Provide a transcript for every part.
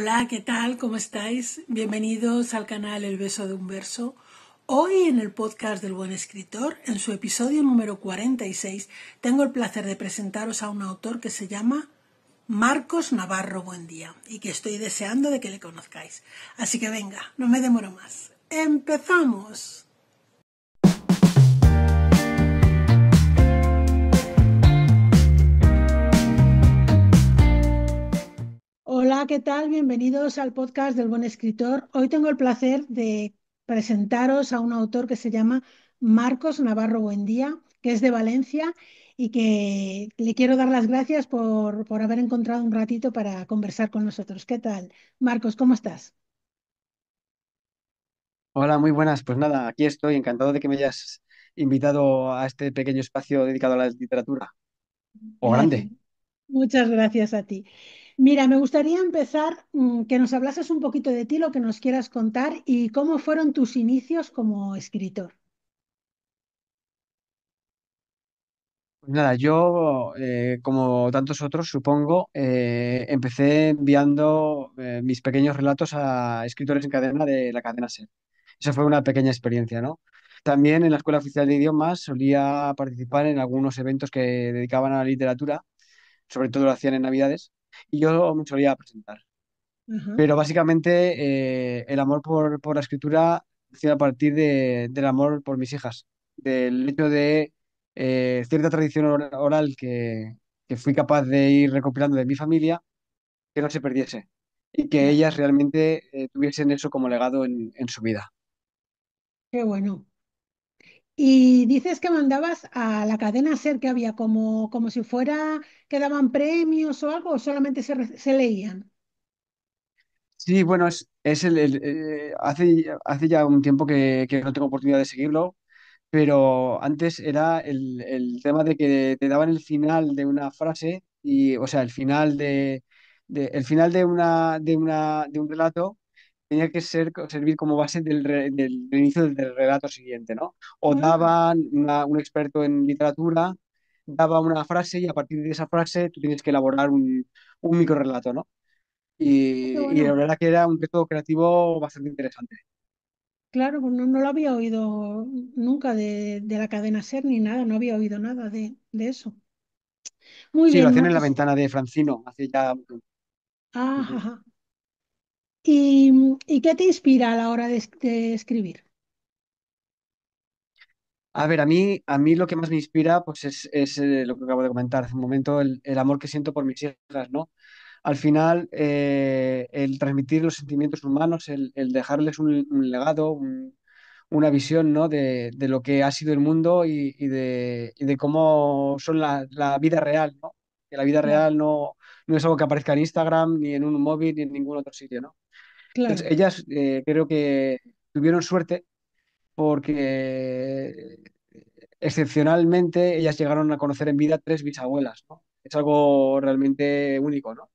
Hola, ¿qué tal? ¿Cómo estáis? Bienvenidos al canal El Beso de un Verso. Hoy en el podcast del Buen Escritor, en su episodio número 46, tengo el placer de presentaros a un autor que se llama Marcos Navarro Buendía y que estoy deseando de que le conozcáis. Así que venga, no me demoro más. ¡Empezamos! Hola, ¿qué tal? Bienvenidos al podcast del Buen Escritor. Hoy tengo el placer de presentaros a un autor que se llama Marcos Navarro Buendía, que es de Valencia y que le quiero dar las gracias por haber encontrado un ratito para conversar con nosotros. ¿Qué tal? Marcos, ¿cómo estás? Hola, muy buenas. Pues nada, aquí estoy encantado de que me hayas invitado a este pequeño espacio dedicado a la literatura. O Gracias. grande. Muchas gracias a ti. Mira, me gustaría empezar que nos hablases un poquito de ti, lo que nos quieras contar y cómo fueron tus inicios como escritor. Pues nada, yo, como tantos otros, supongo, empecé enviando mis pequeños relatos a escritores en cadena de la cadena SER. Esa fue una pequeña experiencia, ¿no? También en la Escuela Oficial de Idiomas solía participar en algunos eventos que dedicaban a la literatura, sobre todo lo hacían en Navidades, y yo me solía presentar. Ajá, Pero básicamente el amor por la escritura nació a partir del amor por mis hijas, del hecho de cierta tradición oral que fui capaz de ir recopilando de mi familia, que no se perdiese y que ya, ellas realmente tuviesen eso como legado en su vida. qué bueno. Y dices que mandabas a la cadena SER que había como si fuera que daban premios o algo, o solamente se leían. Sí, bueno, hace ya un tiempo que no tengo oportunidad de seguirlo, pero antes era el tema de que te daban el final de una frase y, o sea, el final el final de un relato tenía que servir como base del inicio del relato siguiente, ¿no? O Ah, daban un experto en literatura, daba una frase y a partir de esa frase tú tienes que elaborar un microrelato, ¿no? qué Y la bueno. verdad que era un método creativo bastante interesante. Claro, pues no lo había oído nunca de la cadena SER ni nada, no había oído nada de eso. Muy Sí, lo bien, hacían en la Marcos. ventana de Francino hace ya... Ah, Ujú. ajá. ¿Y qué te inspira a la hora de escribir? A ver, a mí lo que más me inspira pues es lo que acabo de comentar hace un momento, el amor que siento por mis hijas, ¿no? Al final, el transmitir los sentimientos humanos, el dejarles un legado, una visión, ¿no? De lo que ha sido el mundo y de cómo son la vida real, ¿no? Que la vida Claro, real no es algo que aparezca en Instagram, ni en un móvil, ni en ningún otro sitio, ¿no? Entonces, claro, ellas creo que tuvieron suerte porque excepcionalmente ellas llegaron a conocer en vida tres bisabuelas, ¿no? Es algo realmente único, ¿no?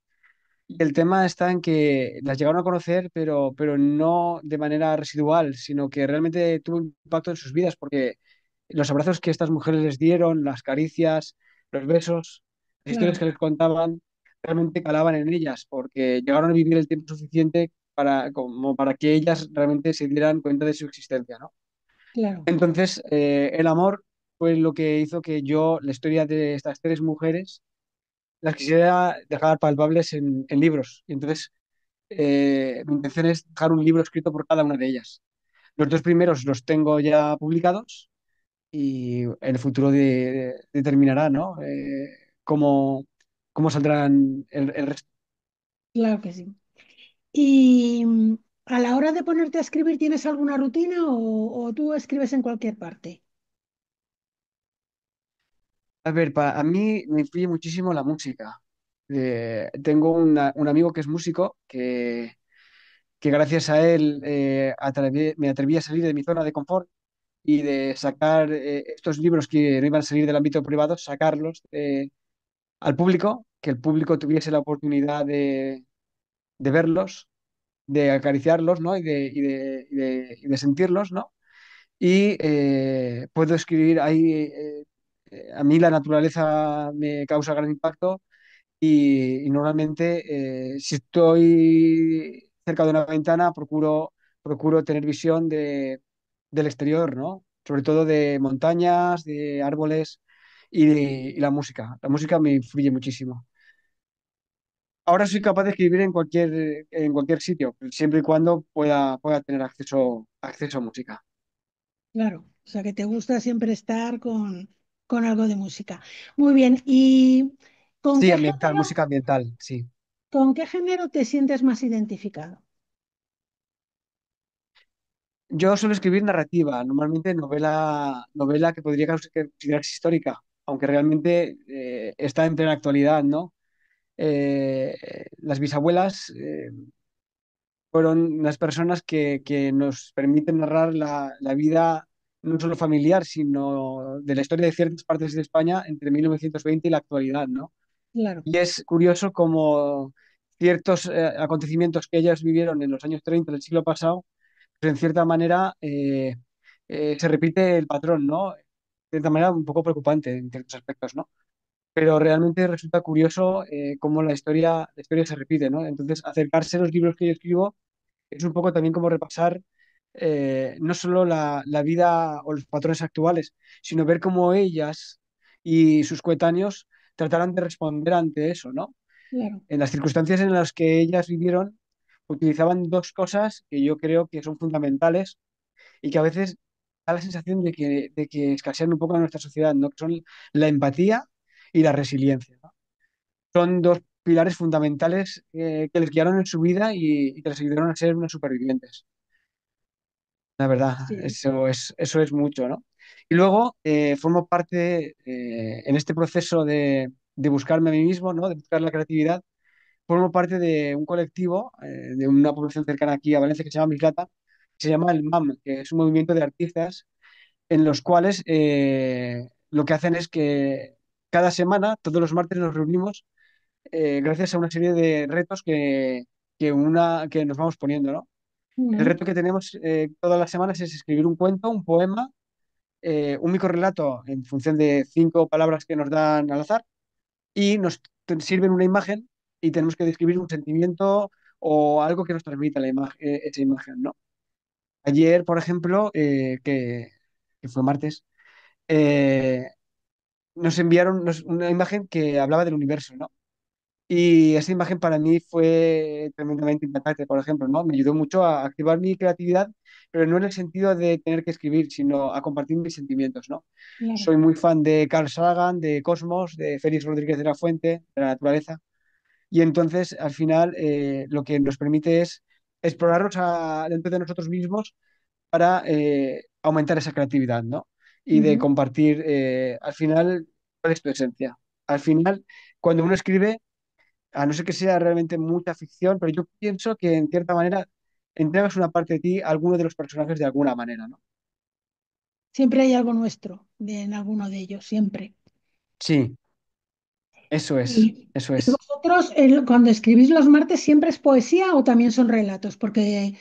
Y el tema está en que las llegaron a conocer, pero no de manera residual, sino que realmente tuvo impacto en sus vidas, porque los abrazos que estas mujeres les dieron, las caricias, los besos, las historias claro, que les contaban, realmente calaban en ellas, porque llegaron a vivir el tiempo suficiente como para que ellas realmente se dieran cuenta de su existencia, ¿no? claro. Entonces, el amor fue lo que hizo que yo, la historia de estas tres mujeres, las quisiera dejar palpables en libros. Y entonces, mi intención es dejar un libro escrito por cada una de ellas. Los dos primeros los tengo ya publicados y en el futuro determinará, ¿no? Cómo, cómo saldrán el resto. Claro que sí. ¿Y a la hora de ponerte a escribir, tienes alguna rutina o tú escribes en cualquier parte? A ver, a mí me influye muchísimo la música. Tengo un amigo que es músico que gracias a él me atreví a salir de mi zona de confort y de sacar estos libros que no iban a salir del ámbito privado, sacarlos al público, que el público tuviese la oportunidad de verlos, de acariciarlos, ¿no? Y de sentirlos, ¿no? Y puedo escribir ahí, a mí la naturaleza me causa gran impacto y normalmente si estoy cerca de una ventana procuro tener visión del exterior, ¿no? Sobre todo de montañas, de árboles y la música. La música me influye muchísimo. Ahora soy capaz de escribir en cualquier sitio, siempre y cuando pueda tener acceso a música. Claro, o sea que te gusta siempre estar con algo de música. Muy bien, ¿y con Sí, qué ambiental, género, música ambiental, sí. con qué género te sientes más identificado? Yo suelo escribir narrativa, normalmente novela que podría considerarse histórica, aunque realmente está en plena actualidad, ¿no? Las bisabuelas fueron las personas que nos permiten narrar la vida no solo familiar, sino de la historia de ciertas partes de España entre 1920 y la actualidad, ¿no? Claro, Y es curioso cómo ciertos acontecimientos que ellas vivieron en los años 30 del siglo pasado, pues en cierta manera se repite el patrón, ¿no? De cierta manera un poco preocupante en ciertos aspectos, ¿no? Pero realmente resulta curioso cómo la historia se repite, ¿no? Entonces, acercarse a los libros que yo escribo es un poco también como repasar no solo la vida o los patrones actuales, sino ver cómo ellas y sus coetáneos trataron de responder ante eso, ¿no? claro, En las circunstancias en las que ellas vivieron, utilizaban dos cosas que yo creo que son fundamentales y que a veces da la sensación de que escasean un poco en nuestra sociedad, ¿no? Que son la empatía y la resiliencia, ¿no? Son dos pilares fundamentales que les guiaron en su vida y que les ayudaron a ser unos supervivientes. La verdad, así es. eso es mucho, ¿no? Y luego formo parte en este proceso de buscarme a mí mismo, ¿no? De buscar la creatividad. Formo parte de un colectivo de una población cercana aquí a Valencia que se llama Mislata, que se llama el MAM, que es un movimiento de artistas en los cuales lo que hacen es que cada semana, todos los martes, nos reunimos gracias a una serie de retos que nos vamos poniendo, ¿no? El Ujú, reto que tenemos todas las semanas es escribir un cuento, un poema, un microrrelato en función de 5 palabras que nos dan al azar y nos sirven una imagen y tenemos que describir un sentimiento o algo que nos transmita esa imagen, ¿no? Ayer, por ejemplo, que fue martes, eh, nos enviaron una imagen que hablaba del universo, ¿no? Y esa imagen para mí fue tremendamente impactante, por ejemplo, ¿no? Me ayudó mucho a activar mi creatividad, pero no en el sentido de tener que escribir, sino a compartir mis sentimientos, ¿no? claro, Soy muy fan de Carl Sagan, de Cosmos, de Félix Rodríguez de la Fuente, de la naturaleza, y entonces al final lo que nos permite es explorarnos dentro de nosotros mismos para aumentar esa creatividad, ¿no? Y de ujú. compartir, al final, ¿cuál es tu esencia? Al final, cuando uno escribe a no ser que sea realmente mucha ficción, pero yo pienso que en cierta manera entregas una parte de ti a alguno de los personajes de alguna manera, ¿no? Siempre hay algo nuestro en alguno de ellos, siempre. Sí, eso es, ¿Y, eso y es. vosotros cuando escribís los martes siempre es poesía o también son relatos? Porque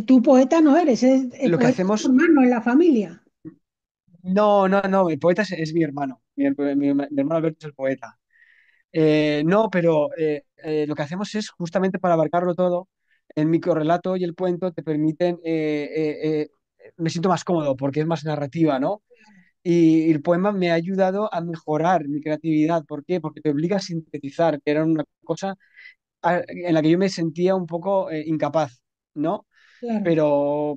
tú poeta no eres, Lo que poeta es tu hacemos, hermano en la familia. no, no, no, el poeta es mi hermano, mi hermano Alberto es el poeta. No, pero lo que hacemos es justamente para abarcarlo todo, el microrrelato y el cuento te permiten, me siento más cómodo porque es más narrativa, ¿no? Y el poema me ha ayudado a mejorar mi creatividad. ¿Por qué? Porque te obliga a sintetizar, que era una cosa en la que yo me sentía un poco incapaz, ¿no? Claro,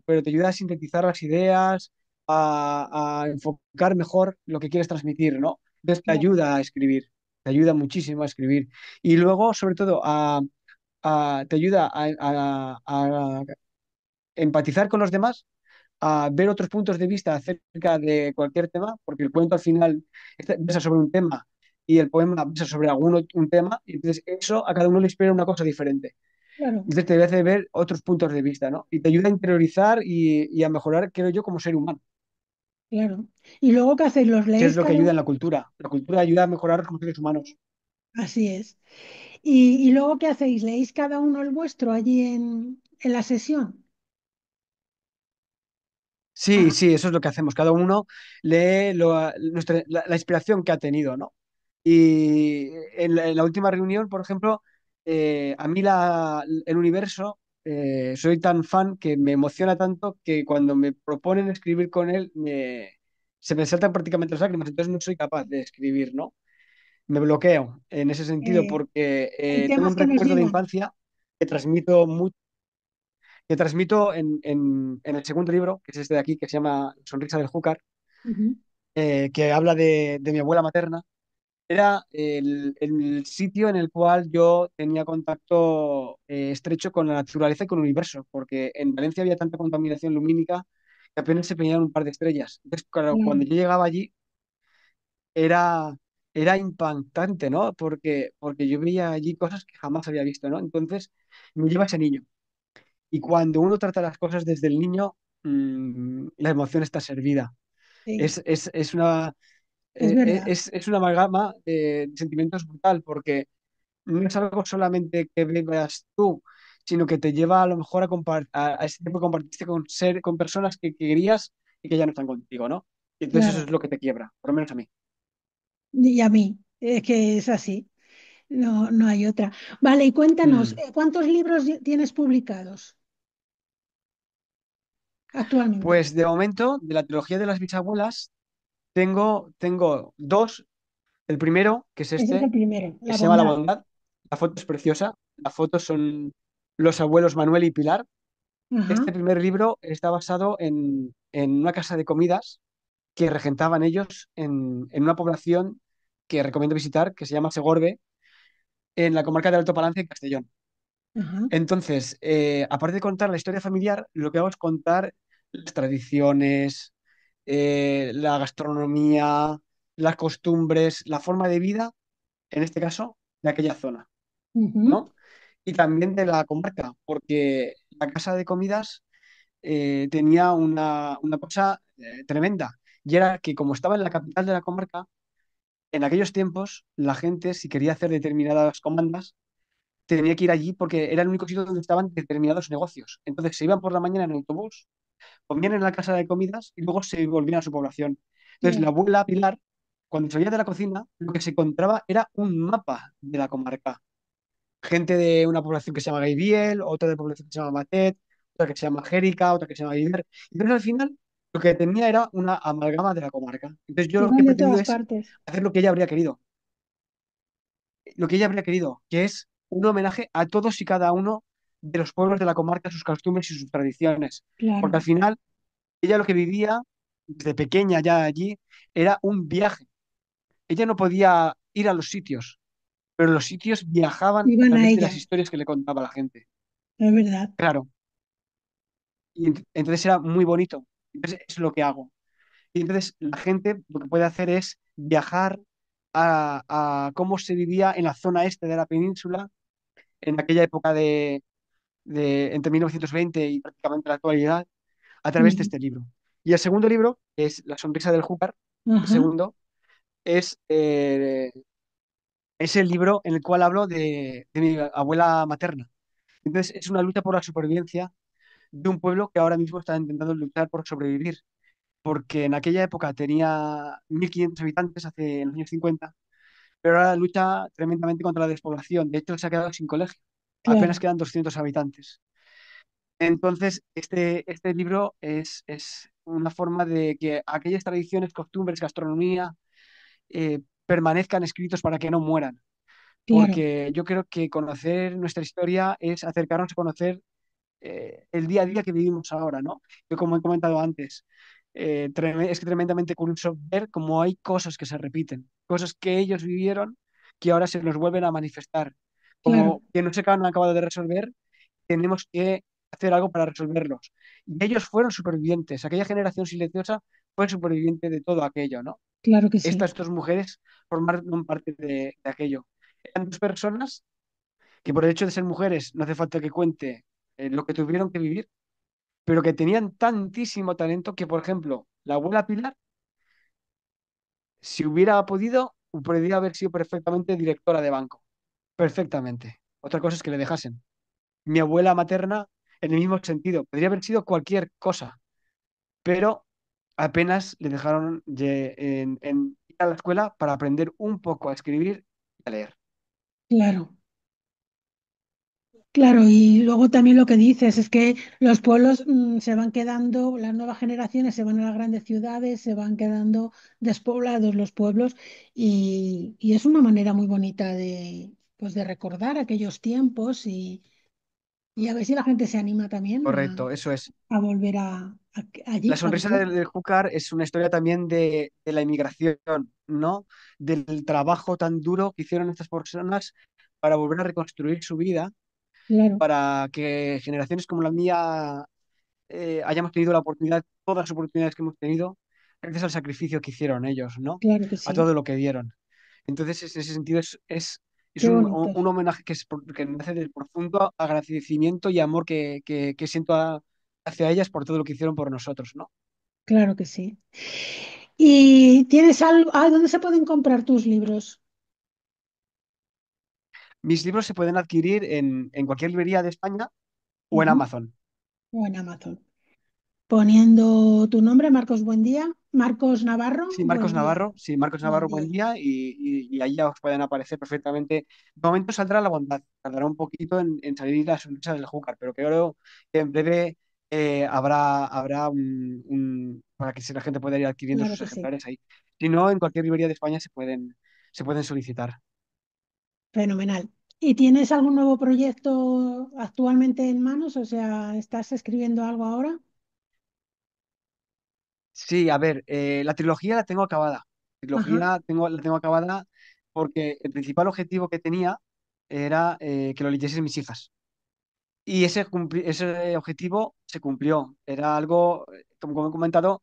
Pero te ayuda a sintetizar las ideas, a enfocar mejor lo que quieres transmitir, ¿no? Entonces te claro, ayuda a escribir, te ayuda muchísimo a escribir. Y luego, sobre todo, te ayuda a empatizar con los demás, a ver otros puntos de vista acerca de cualquier tema, porque el cuento al final versa sobre un tema y el poema versa sobre un tema, y entonces eso a cada uno le inspira una cosa diferente. claro, Entonces te hace ver otros puntos de vista, ¿no? Y te ayuda a interiorizar y a mejorar, creo yo, como ser humano, claro. ¿Y luego qué hacéis? ¿Los que es leéis lo que cada ayuda uno? en la cultura. La cultura ayuda a mejorar como seres humanos. Así es. ¿Y luego qué hacéis? ¿Leéis cada uno el vuestro allí en la sesión? Sí, Ah, sí, eso es lo que hacemos. Cada uno lee la inspiración que ha tenido, ¿no? Y en la última reunión, por ejemplo, a mí el universo, soy tan fan que me emociona tanto que cuando me proponen escribir con él, se me saltan prácticamente las lágrimas, entonces no soy capaz de escribir, ¿no? Me bloqueo en ese sentido Eh, porque hay tengo temas un que nos recuerdo de llegan. infancia que transmito, que transmito en el segundo libro, que es este de aquí, que se llama Sonrisa del Júcar, Ujú. que habla de mi abuela materna. Era el sitio en el cual yo tenía contacto estrecho con la naturaleza y con el universo, porque en Valencia había tanta contaminación lumínica que apenas se veían un par de estrellas. Entonces, claro, cuando Claro, yo llegaba allí era, era impactante, ¿no? Porque yo veía allí cosas que jamás había visto, ¿no? Entonces, me lleva ese niño. Y cuando uno trata las cosas desde el niño, la emoción está servida. sí, Es una, es verdad, es una amalgama de sentimientos brutal, porque no es algo solamente que veas tú, sino que te lleva a lo mejor a ese tiempo que compartiste con personas que querías y que ya no están contigo, ¿no? Y entonces eso claro. es lo que te quiebra, por lo menos a mí. Y a mí, es que es así, no, no hay otra. Vale, y cuéntanos, Mm. ¿cuántos libros tienes publicados actualmente? Pues de momento, de la trilogía de las bisabuelas, tengo dos. El primero, que es Ese es el este, primero, que La se llama La bondad. Bondad. La foto es preciosa. Las fotos son los abuelos Manuel y Pilar. Ajá, Este primer libro está basado en una casa de comidas que regentaban ellos en una población que recomiendo visitar, que se llama Segorbe, en la comarca de Alto Palancia, en Castellón. ajá. Entonces, aparte de contar la historia familiar, lo que hago es contar las tradiciones, la gastronomía, las costumbres, la forma de vida, en este caso, de aquella zona, Ujú. ¿no? Y también de la comarca, porque la casa de comidas tenía una cosa tremenda, y era que como estaba en la capital de la comarca, en aquellos tiempos la gente, si quería hacer determinadas comandas, tenía que ir allí porque era el único sitio donde estaban determinados negocios. Entonces se iban por la mañana en autobús, comían en la casa de comidas y luego se volvían a su población. Entonces la Ya, abuela Pilar, cuando salía de la cocina, lo que se encontraba era un mapa de la comarca. Gente de una población que se llama Gaibiel, otra de población que se llama Matet, otra que se llama Jérica, otra que se llama Viver. Entonces al final lo que tenía era una amalgama de la comarca. Entonces yo lo que iban he de pretendido todas es partes. hacer lo que ella habría querido, que es un homenaje a todos y cada uno de los pueblos de la comarca, sus costumbres y sus tradiciones. Porque Claro, al final ella lo que vivía desde pequeña ya allí era un viaje. Ella no podía ir a los sitios, pero los sitios viajaban a iban a través de las ella, historias que le contaba la gente. es verdad. Claro, y entonces era muy bonito. Entonces es lo que hago. Y entonces la gente lo que puede hacer es viajar a cómo se vivía en la zona este de la península en aquella época entre 1920 y prácticamente la actualidad a través de Ujú. este libro. Y el segundo libro, que es La sonrisa del Júcar, el Ajá, segundo, es, eh, es el libro en el cual hablo de mi abuela materna. Entonces es una lucha por la supervivencia de un pueblo que ahora mismo está intentando luchar por sobrevivir, porque en aquella época tenía 1.500 habitantes, en los años 50, pero ahora lucha tremendamente contra la despoblación. De hecho, se ha quedado sin colegio. Apenas claro, quedan 200 habitantes. Entonces, este libro es una forma de que aquellas tradiciones, costumbres, gastronomía permanezcan escritos para que no mueran. claro, Porque yo creo que conocer nuestra historia es acercarnos a conocer el día a día que vivimos ahora, ¿no? Yo, como he comentado antes, es tremendamente curioso ver cómo hay cosas que se repiten, cosas que ellos vivieron que ahora se nos vuelven a manifestar, claro, como que no se han acabado de resolver, tenemos que hacer algo para resolverlos. Y ellos fueron supervivientes, aquella generación silenciosa fue superviviente de todo aquello, ¿no? claro que sí, Estas dos mujeres formaron parte de aquello. Eran dos personas que por el hecho de ser mujeres no hace falta que cuente lo que tuvieron que vivir, pero que tenían tantísimo talento que, por ejemplo, la abuela Pilar, si hubiera podido, podría haber sido perfectamente directora de banco. Perfectamente. Otra cosa es que le dejasen. Mi abuela materna, en el mismo sentido, podría haber sido cualquier cosa, pero apenas le dejaron ir a la escuela para aprender un poco a escribir y a leer. claro. Claro, y luego también lo que dices es que los pueblos se van quedando, las nuevas generaciones se van a las grandes ciudades, se van quedando despoblados los pueblos y es una manera muy bonita de, pues, de recordar aquellos tiempos y a ver si la gente se anima también Correcto, eso es. a volver La allí, a sonrisa vivir. del Júcar es una historia también de la inmigración, ¿no? Del trabajo tan duro que hicieron estas personas para volver a reconstruir su vida, Claro, para que generaciones como la mía hayamos tenido la oportunidad, todas las oportunidades que hemos tenido, gracias al sacrificio que hicieron ellos, ¿no? claro que A sí. todo lo que dieron. Entonces, en ese sentido, es Qué bonito. un homenaje que nace del profundo agradecimiento y amor que siento hacia ellas por todo lo que hicieron por nosotros, ¿no? Claro que sí. ¿Y tienes algo? ¿Dónde se pueden comprar tus libros? Mis libros se pueden adquirir en cualquier librería de España o en Ujú. Amazon. O en Amazon. Poniendo tu nombre, Marcos Buendía, Marcos Navarro, buen día, Sí, Marcos buen Navarro, día. buen día, y ahí ya os pueden aparecer perfectamente. De momento saldrá la bondad, tardará un poquito en salir la sonrisa del Júcar, pero creo que en breve habrá para que si la gente pueda ir adquiriendo Claro sus que sí, ejemplares ahí. Si no, en cualquier librería de España se pueden solicitar. fenomenal. ¿Y tienes algún nuevo proyecto actualmente en manos? O sea, ¿estás escribiendo algo ahora? Sí, a ver, la trilogía la tengo acabada. Ajá, La tengo acabada porque el principal objetivo que tenía era que lo leyesen mis hijas. Y ese objetivo se cumplió. Era algo, como he comentado,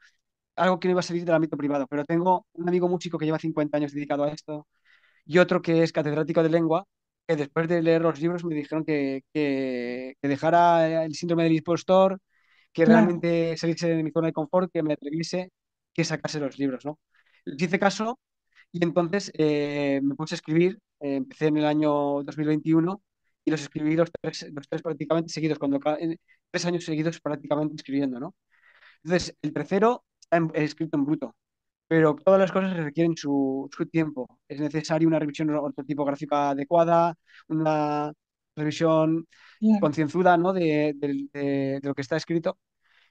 algo que no iba a salir del ámbito privado. Pero tengo un amigo músico que lleva 50 años dedicado a esto y otro que es catedrático de lengua, que después de leer los libros me dijeron que dejara el síndrome del impostor, que claro. realmente saliese de mi zona de confort, que me atreviese, que sacase los libros, ¿no? Les hice caso y entonces me puse a escribir, empecé en el año 2021 y los escribí los tres prácticamente seguidos, 3 años seguidos prácticamente escribiendo, ¿no? Entonces, el tercero está escrito en bruto, pero todas las cosas requieren su tiempo. Es necesaria una revisión ortotipográfica adecuada, una revisión Claro. concienzuda, ¿no? De lo que está escrito.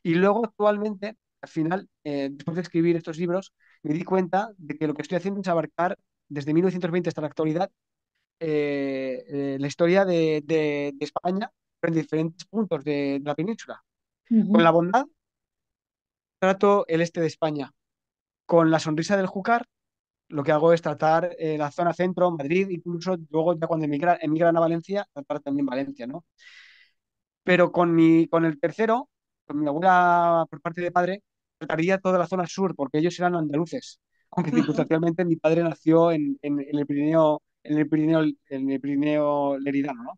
Y luego, actualmente, al final, después de escribir estos libros, me di cuenta de que lo que estoy haciendo es abarcar desde 1920 hasta la actualidad la historia de España en diferentes puntos de la península. Con la Ujú. bondad trato el este de España. Con la sonrisa del Júcar, lo que hago es tratar la zona centro, Madrid, incluso luego ya cuando emigran a Valencia, tratar también Valencia, ¿no? Pero con el tercero, con mi abuela por parte de padre, trataría toda la zona sur, porque ellos eran andaluces, aunque Ajá, circunstancialmente mi padre nació en el Pirineo, en el Pirineo leridano, ¿no?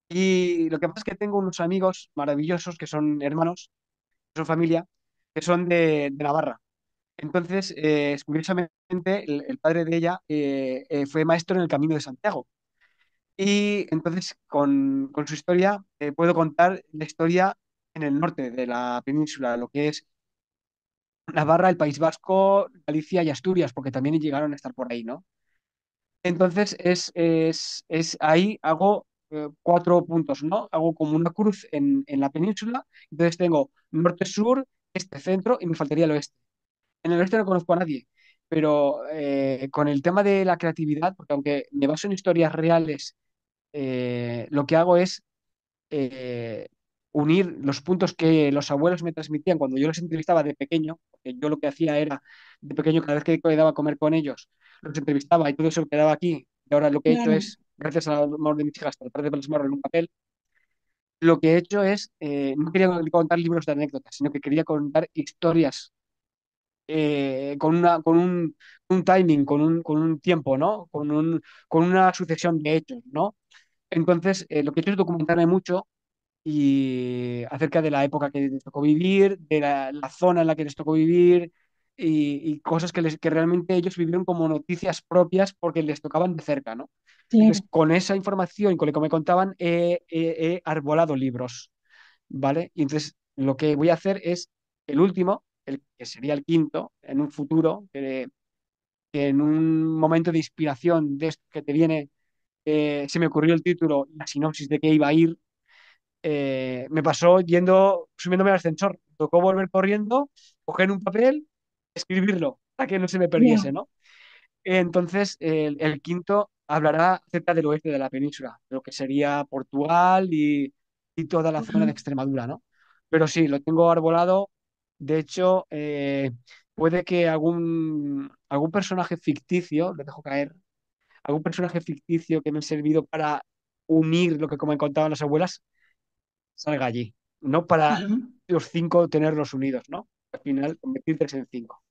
Y lo que pasa es que tengo unos amigos maravillosos que son hermanos, que son familia, que son de Navarra. Entonces, curiosamente, el padre de ella fue maestro en el Camino de Santiago. Y entonces, con su historia, puedo contar la historia en el norte de la península, lo que es Navarra, el País Vasco, Galicia y Asturias, porque también llegaron a estar por ahí, ¿no? Entonces, ahí hago 4 puntos, ¿no? Hago como una cruz en la península. Entonces, tengo norte-sur, este-centro y me faltaría el oeste. En el oeste no conozco a nadie, pero con el tema de la creatividad, porque aunque me baso en historias reales, lo que hago es eh, unir los puntos que los abuelos me transmitían cuando yo los entrevistaba de pequeño, porque yo lo que hacía era, de pequeño, cada vez que quedaba a comer con ellos, los entrevistaba y todo eso quedaba aquí. Y ahora lo que he hecho claro, es, gracias al amor de mis hijas, tratar de plasmarlo en un papel. Lo que he hecho es, no quería contar libros de anécdotas, sino que quería contar historias con un timing, con un tiempo, ¿no? Con una sucesión de hechos, ¿no? Entonces, lo que he hecho es documentarme mucho y acerca de la época que les tocó vivir, de la zona en la que les tocó vivir y cosas que realmente ellos vivieron como noticias propias porque les tocaban de cerca, ¿no? claro. Entonces, con esa información y con lo que me contaban, he arbolado libros, ¿vale? Y entonces, lo que voy a hacer es el último, el que sería el quinto, en un futuro, que en un momento de inspiración de esto que te viene, se me ocurrió el título y la sinopsis de qué iba a ir. Me pasó subiéndome al ascensor. Tocó volver corriendo, coger un papel, escribirlo para que no se me Ya. perdiese, ¿no? Entonces, el quinto hablará acerca del oeste de la península, lo que sería Portugal y toda la zona de Ujú. Extremadura, ¿no? Pero sí, lo tengo arbolado. De hecho, puede que algún personaje ficticio, lo dejo caer, algún personaje ficticio que me ha servido para unir lo que como me contaban las abuelas, salga allí. No para Ajá. los cinco tenerlos unidos, ¿no? Al final, convertirse en cinco.